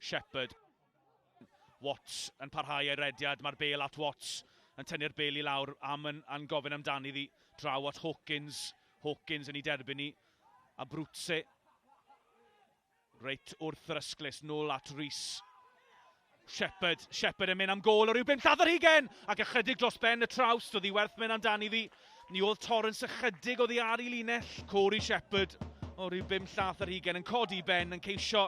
Shepherd. Watts yn parhau ei rediad, mae'r bêl at Watts yn tynnu'r bêl i lawr, yn gofyn amdani ddi, draw at Hawkins. Hawkins yn ei derbyn ni, a Brwtse. Reit wrth yr ysglis, nôl at Rhys. Shepherd yn mynd am gol o ryw 5 lladd ar hugen, ac ychydig dros ben y traws, doedd hi werth mynd amdani ddi. Ni oedd Torrance ychydig oddi ar ei linell. Corey Shepherd o ryw 5 lladd ar hugen yn codi ben, yn ceisio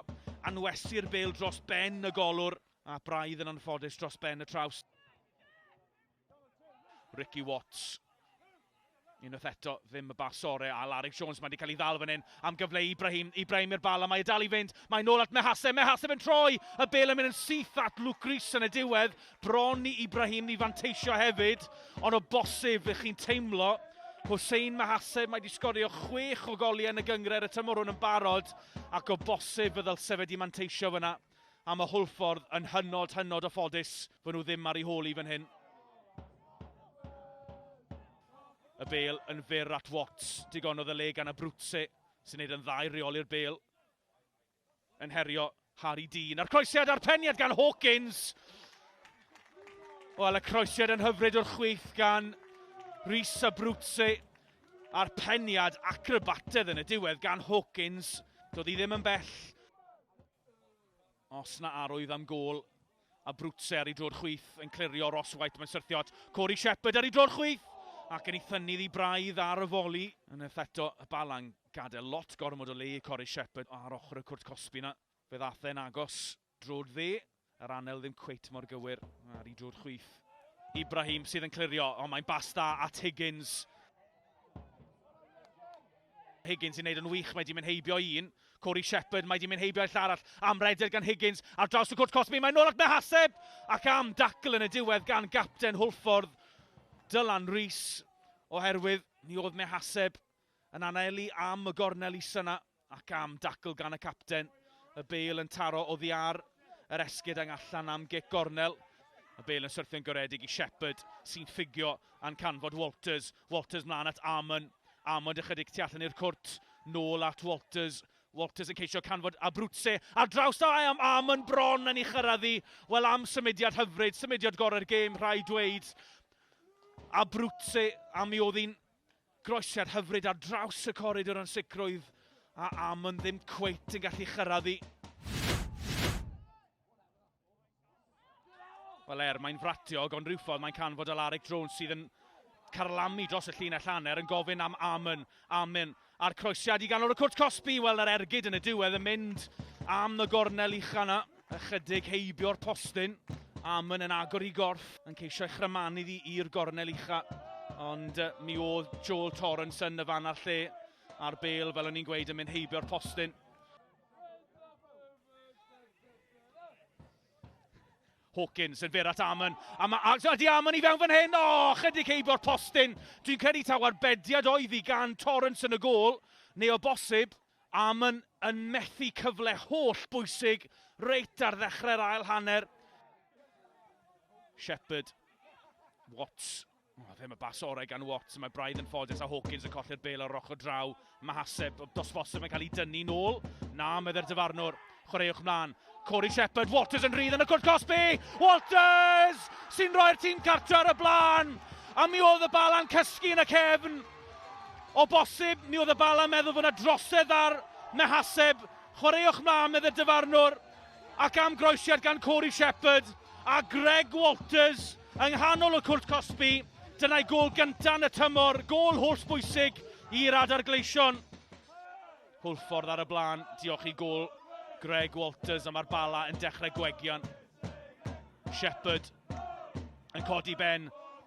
anwesu'r bêl dros ben y golwr, a braidd yn anffodus dros ben y traws. Ricky Watts. Unwaith eto, ddim y bas ore, a Larry Jones mae wedi cael ei ddal fan hyn am gyfle Ibrahim i'r Bala, mae dal i fynd, mae nôl at Mehaseb yn troi, y bêl yn mynd yn syth at Luke Rhys yn y diwedd, bron i Ibrahim i fanteisio hefyd, ond o bosib ych chi'n teimlo, Hussein Mehaseb mae wedi sgorio 6 o goliau yn y gyngred y tymor hwn yn barod, ac o bosib y ddylse wedi manteisio fyna, a mae Hwlffordd yn hynod o ffodus fy nhw ddim ar ei holi fan hyn. Y bêl yn fyr at Watts, digon o ddyleg gan y Brwtse, sy'n neud yn dda i reoli'r bêl. Yn herio Harry Dean. A'r croesiad a'r peniad gan Hawkins. Wel, y croesiad yn hyfryd o'r chwith gan Rhys a Brwtse. A'r peniad acrobatedd yn y diwedd gan Hawkins. Doedd hi ddim yn bell. Os na arwydd am gol. A Brwtse ar ei dro'r chwith yn clirio Ross White, mae'n syrthio at Corey Shepherd ar ei dro'r chwith. Ac yn ei thynnu ddi braidd ar y foli. Yn eto, y Bala'n gadael lot gormod o le i Corey Shepherd ar ochr y cwrt Cosby na. Fe ddath e'n agos drod dde. Yr anel ddim cweit mor gywir ar ei drod chwith. Ibrahim sydd yn clirio, ond mae'n bas da at Higgins. Higgins yn neud yn wych, mae di mynd heibio un. Corey Shepherd, mae di mynd heibio ll arall. Amreder gan Higgins, ar draws y cwrt Cosby, mae'n nôl at Mehaseb. Ac am dacl yn y diwedd gan gapten Hwlffordd. Dylan Rhys, oherwydd ni oedd Mehaseb yn anelu am y gornel isa yna, ac am dacl gan y capten. Y bêl yn taro oddi ar yr esgyd ang allan am gic gornel. Y bêl yn syrthio'n goredig i Shepherd, sy'n ffigio a'n canfod Walters. Walters mlaen at Amon. Amon ychydig tu allan i'r cwrt, nôl at Walters. Walters yn ceisio canfod a Brwtse. Ar draws da am Amon bron yn ei chyrraeddu. Wel, am symudiad hyfryd, symudiad gorau'r gêm, rhaid dweud. A Brwtse, a mi oedd hi'n groesiad hyfryd ar draws y coridor yn sicrwydd, a Amon ddim cweit yn gallu chyrraeddu. Wel mae'n fratiog, ond rhywffordd mae'n canfod Alaric Jones sydd yn carlamu dros y llinell hanner yn gofyn am Amon. Amon a'r croesiad i ganol y cwrt Cosby, wel yr ergyd yn y diwedd yn mynd am y gornel ucha na. Ychydig heibio'r postyn. Amon yn agor i gorff, yn ceisio ei chrymanu ddi i'r gornel ucha. Ond mi oedd Joel Torrance yn y fan ar lle a'r bêl, fel o'n i'n gweud, yn mynd heibio'r postyn. Hawkins yn fyr at Amon. Ydy Amon i fewn fan hyn? O, chydig heibio'r postyn. Dwi'n credu taw arbediad oedd hi gan Torrance yn y gol. Neu o bosib, Amon yn methu cyfle holl bwysig reit ar ddechrau'r ail hanner. Shepherd, Watts, ddim y bas orau gan Watts, mae braidd yn ffodus a Hawkins yn colli'r bêl ar ochr draw. Mehaseb, dos bosib yn cael ei dynnu nôl. Na, medde'r dyfarnwr, chwaraewch mlaen. Corey Shepherd, Walters yn rhydd yn y cwrt Cosby! Walters sy'n rhoi'r tîm cartre ar y blaen! A mi oedd y Bala'n cysgu yn y cefn. O bosib, mi oedd y Bala'n meddwl fod yna drosedd ar Mehaseb. Chwaraewch mlaen, medde'r dyfarnwr. Ac am groesiad gan Corey Shepherd. A Greg Walters yng nghanol y cwrt Cosby. Dyna'i gol gyntaf yn y tymor, gol hollbwysig i'r adargleision. Hwlffordd ar y blaen, diolch i gol Greg Walters, a mae'r Bala yn dechrau gwegian. Shepherd yn codi ben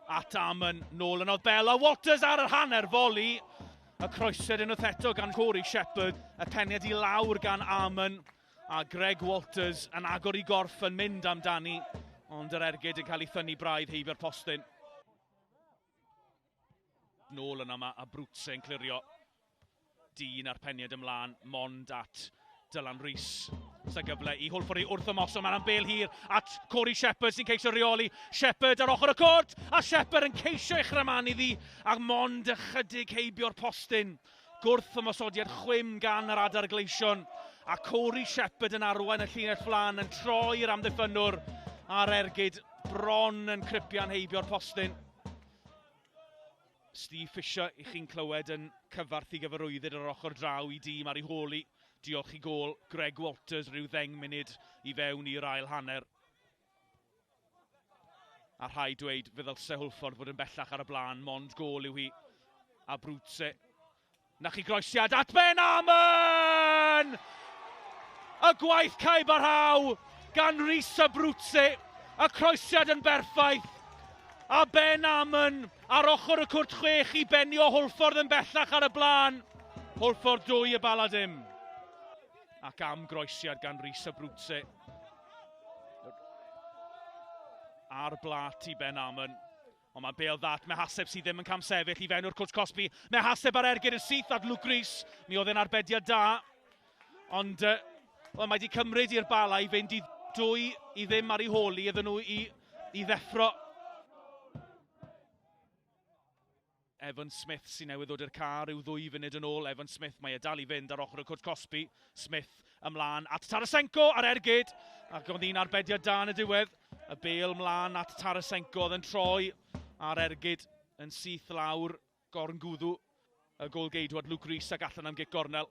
at Amon, nôl yn oedd Bala. Walters ar yr hanner foli. Y croesed unwaith eto gan Corey Shepherd, y peniad i lawr gan Amon. A Greg Walters yn agor i gorff yn mynd amdani, ond yr ergyd yn cael ei thynnu braidd heibio'r postyn. Nôl yna yma, a Brwtse yn clirio. Dean a'r peniad ymlaen, mond at Dylan Rhys. Sa gyfle i Hwlffordd i wrth ymosod, mae'n bêl hir at Corey Shepherd sy'n ceisio reoli. Shepherd ar ochr y cwrt, a Shepherd yn ceisio ei chrymanu ddi, a mond ychydig heibio'r postyn. Gwrth ymosodiad chwym gan yr adargleision. A Corey Shepherd yn arwain y llinell flan yn troi'r amddiffynwr a'r ergyd bron yn cripian heibio'r postyn. Steve Fisher, i chi'n clywed, yn cyfarth i gyfarwyddyd yr ochr draw i dîm ar ei holi. Diolch i gôl Greg Walters, rhyw 10 munud i fewn i'r ail hanner. A rhai dweud fe ddylse Hwlffordd fod yn bellach ar y blaen, mond gôl yw hi. A Brwtse. Na chi groesiad at Ben Amon! Y gwaith caib ar haw gan Rhys a Brwtse. Y croesiad yn berffaith. A Ben Amon ar ochr y cwrt 6 i benio Hwlffordd yn bellach ar y blaen. Hwlffordd 2 y Bala dim. Ac am groesiad gan Rhys a Brwtse. Ar blat i Ben Amon. Ond mae bêl ddat, mae Haseb sydd ddim yn camsefyll i fewn o'r cwrt Cosby. Mae Haseb ar ergyd yn syth at Luke Rhys. Mi oedd e'n arbediad da. Ond mae wedi cymryd i'r Bala i fynd i 2 i ddim ar ei holi iddyn nhw i ddeffro. Evan Smith sy'n newydd ddod i'r car yw 2 funud yn ôl. Evan Smith, mae e dal i fynd ar ochr y cwrt Cosby. Smith ymlaen at Tarasenko ar ergyd. Ac oedd hi'n arbediad da yn y diwedd. Y bêl ymlaen at Tarasenko oedd yn troi ar ergyd yn syth lawr gorn gwddw. Y gôl geidwad Luke Rhys ac allan am gic gornel.